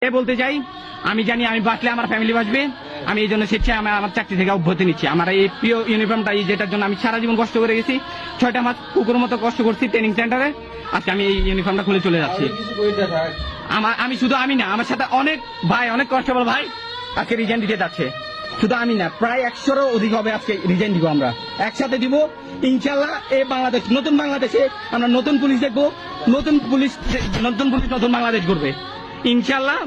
বলতে চাই, আমি জানি আমি বাঁচলে আমার ফ্যামিলি বাঁচবে। আমি এই জন্য স্বেচ্ছায় আমার চাকরি থেকে অব্যাহতি নিচ্ছি। আমার এই প্রিয় ইউনিফর্মটা, যেটার জন্য আমি সারা জীবন কষ্ট করে গেছি, 6টা মাস কুকুর মতো কষ্ট করছি ট্রেনিং সেন্টারে, আজকে আমি এই ইউনিফর্মটা খুলে চলে যাচ্ছি। আমি শুধু আমি না, আমার সাথে অনেক ভাই, অনেক কনস্টেবল ভাই আজকে রিজাইন দিতে যাচ্ছে। শুধু আমি না, প্রায় 100-রও অধিক হবে আজকে রিজাইন দিব। আমরা একসাথে দিব ইনশাল্লাহ। এই বাংলাদেশ, নতুন বাংলাদেশে আমরা নতুন পুলিশ দেখবো, নতুন পুলিশ নতুন বাংলাদেশ করবে ইনশাল্লাহ।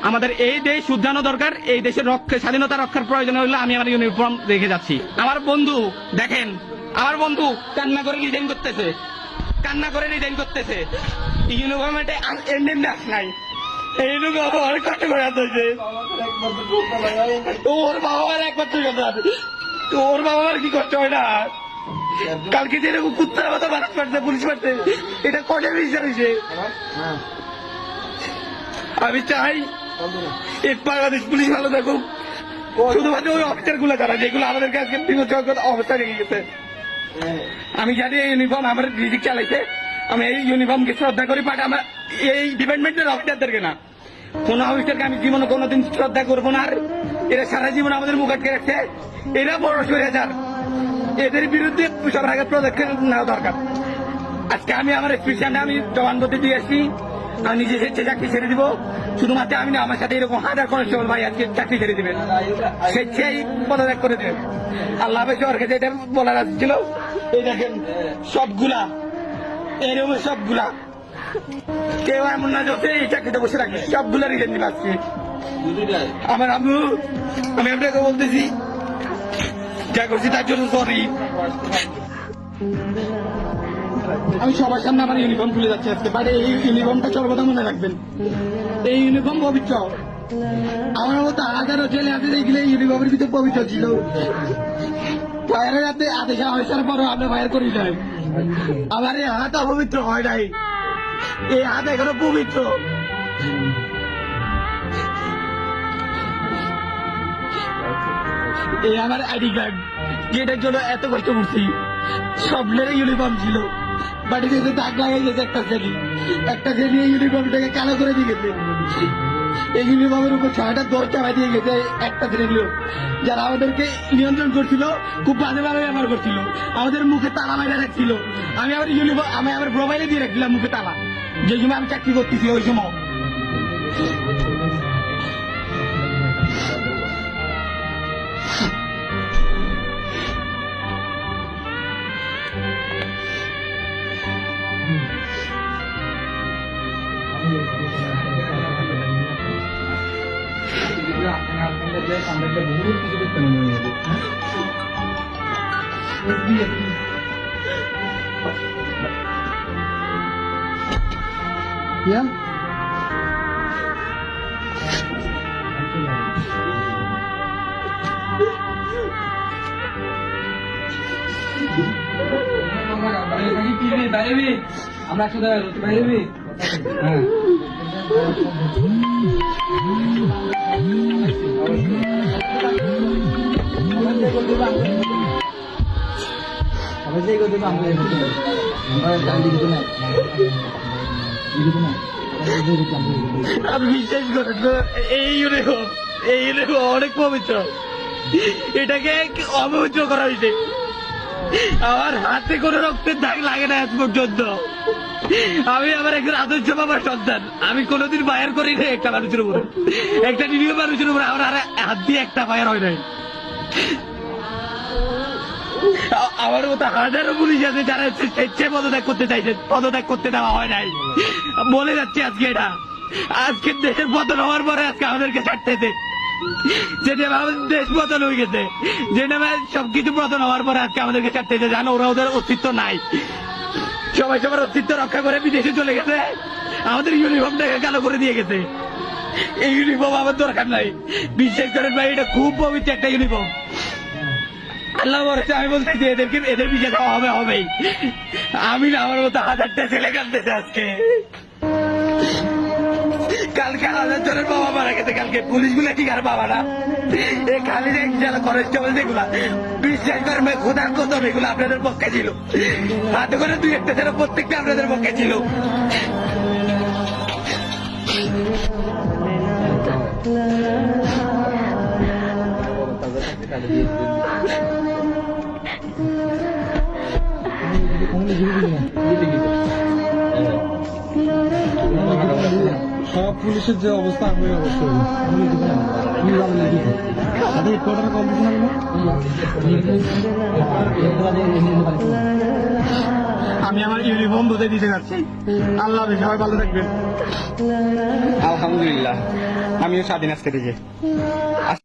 আমাদের এই দেশ শুধরানো দরকার। এই দেশের স্বাধীনতা রক্ষার প্রয়োজন হলে আমি আমার ইউনিফর্ম রেখে যাচ্ছি। আমার বন্ধু দেখেন, আমার বন্ধু কান্না করে রিজাইন করতেছে, ইউনিফর্মে এন্ডেন নাই। এইরকম অনেক কষ্ট করে আসছে। ওর বাবা মার একমাত্র সন্তান, ওর বাবা মার কি কষ্ট হয় না? কালকে যেরকম কুত্তার মতো মানুষ পাঠছে, পুলিশ পাঠছে, এটা কটে বিচার হয়েছে। আমি চাই এই বাংলাদেশ পুলিশ ভালো থাকুক, শুধুমাত্র ওই অফিসার গুলো যারা, যেগুলো আমাদেরকে আজকে বিনোদন অবস্থা রেখে গেছে। আমি জানি এই ইউনিফর্ম আমার রিজিক চালাইছে, আমি এই ইউনিফর্মকে শ্রদ্ধা করি, বাট আমার এই ডিপার্টমেন্টের অফিসারদেরকে না, কোন অফিসারকে আমি জীবনে কোনোদিন শ্রদ্ধা করবো না। আর এরা সারা জীবন আমাদের মুখ আটকে রাখছে, এরা বড় স্বৈরাচার, এদের বিরুদ্ধে সবার আগে পদক্ষেপ নেওয়া দরকার। আজকে আমি আমার এক্সপিরিয়েন্স আমি জবানবন্দি দিয়ে আসছি, আমি নিজে স্বেচ্ছায় চাকরি ছেড়ে দিব। শুধুমাত্র আমি না, আমার সাথে এরকম হাজার কনস্টেবল ভাই আজকে চাকরি ছেড়ে দিবেন, স্বেচ্ছায় পদত্যাগ করে দেবেন। আল্লাহ হাফেজ। সরকার যেটা বলার ছিল, এই দেখেন সবগুলা এরকম, সবগুলা কেউ এমন না যে এই চাকরিতে বসে রাখবে, সবগুলা রিজেন দিবে আজকে। আমার আম্মু, আমি আপনাকে বলতেছি, যা করছি তার জন্য সরি। আমি সবার সামনে আমার ইউনিফর্ম খুলে যাচ্ছি আজকে, বাট এই ইউনিফর্মটা সর্বদা মনে রাখবেন, এই ইউনিফর্ম পবিত্র। আমার মতো হাজারো ছেলে আছে দেখলে ইউনিফর্মের ভিতরে পবিত্র ছিল। ফায়ারের হাতে আদেশ আসার পরও আপনি ফায়ার করি নাই। আমার এই হাত অপবিত্র হয় নাই, এই হাত এখনো পবিত্র। এই আমার আইডি কার্ড, যেটার জন্য এত কষ্ট করছি। স্বপ্নের ইউনিফর্ম ছিল, বাড়িতে এসে দাগ লাগাই গেছে একটা শ্রেণী এই ইউনিফর্মটাকে কালো করে দিয়ে গেছে। এই ইউনিফর্মের উপর 6টা দর চাপাই দিয়ে গেছে একটা শ্রেণী লোক, যারা আমাদেরকে নিয়ন্ত্রণ করছিল, খুব বাজেভাবে ব্যবহার করছিল, আমাদের মুখে তালা মাইরা রাখছিল। আমি আমার মোবাইলে দিয়ে রাখছিলাম মুখে তালা, যে সময় আমি চাকরি করতেছি ওই সময়। Yeah. আমরা শুধু বাইরে হ্যাঁ আমি বিশ্বাস করেন, এই ইউনিফর্ম অনেক পবিত্র, এটাকে অপবিত্র করা হয়েছে। আমার হাতে কোনো রক্তের দাগ লাগে না আজ পর্যন্ত। আমি আমার একজন আদর্শ বাবার সন্তান, আমি কোনোদিন ফায়ার করি না একটা মানুষের উপরে, একটা নিরীহ মানুষের উপরে আমার হাত দিয়ে একটা ফায়ার হয় নাই। আমার মতো হাজারো পুলিশ আছে যারা স্বেচ্ছায় পদত্যাগ করতে চাইছে, পদত্যাগ করতে দেওয়া হয় নাই। বলে যাচ্ছে আজকে এটা, আজকে দেশের পতন হওয়ার পরে আজকে আমাদেরকে ছাড়তেছে, যেটা আমাদের দেশ পতন হয়ে গেছে, যেটা সবকিছু পতন হওয়ার পরে আজকে আমাদেরকে ছাড়তেছে। জানো ওরা ওদের অস্তিত্ব নাই, সবাই সবার অস্তিত্ব রক্ষা করে বিদেশে চলে গেছে, আমাদের ইউনিফর্মটাকে কালো করে দিয়ে গেছে। এই ইউনিফর্ম আমার দরকার নাই, বিশ্বাস করেন ভাই, এটা খুব পবিত্র একটা ইউনিফর্ম। আল্লাহ বলেছে, আমি বলতেছি এদের বিচার হবেই। আমি না, আমার মতো হাজারটা ছেলে কাঁদতেছে আজকে। কালকে 1000 জনের বাবা মারা গেছে, কালকে পুলিশ গুলা ঠিক আর বাবা না, এই খালি যারা কনস্টেবল যেগুলা, বিশ্বাস করবে খোদার কদম, এগুলো আপনাদের পক্ষে ছিল। হাতে করে 2-1টা ছেলে প্রত্যেকটা আপনাদের পক্ষে ছিল। সব পুলিশের যে অবস্থা আমি অবস্থা আমি আমার ইউনিফর্ম ধুতে দিতে যাচ্ছি। আল্লাহ হাফেজ, সবাই ভালো থাকবেন। আলহামদুলিল্লাহ, আমিও স্বাধীন আজকে থেকে।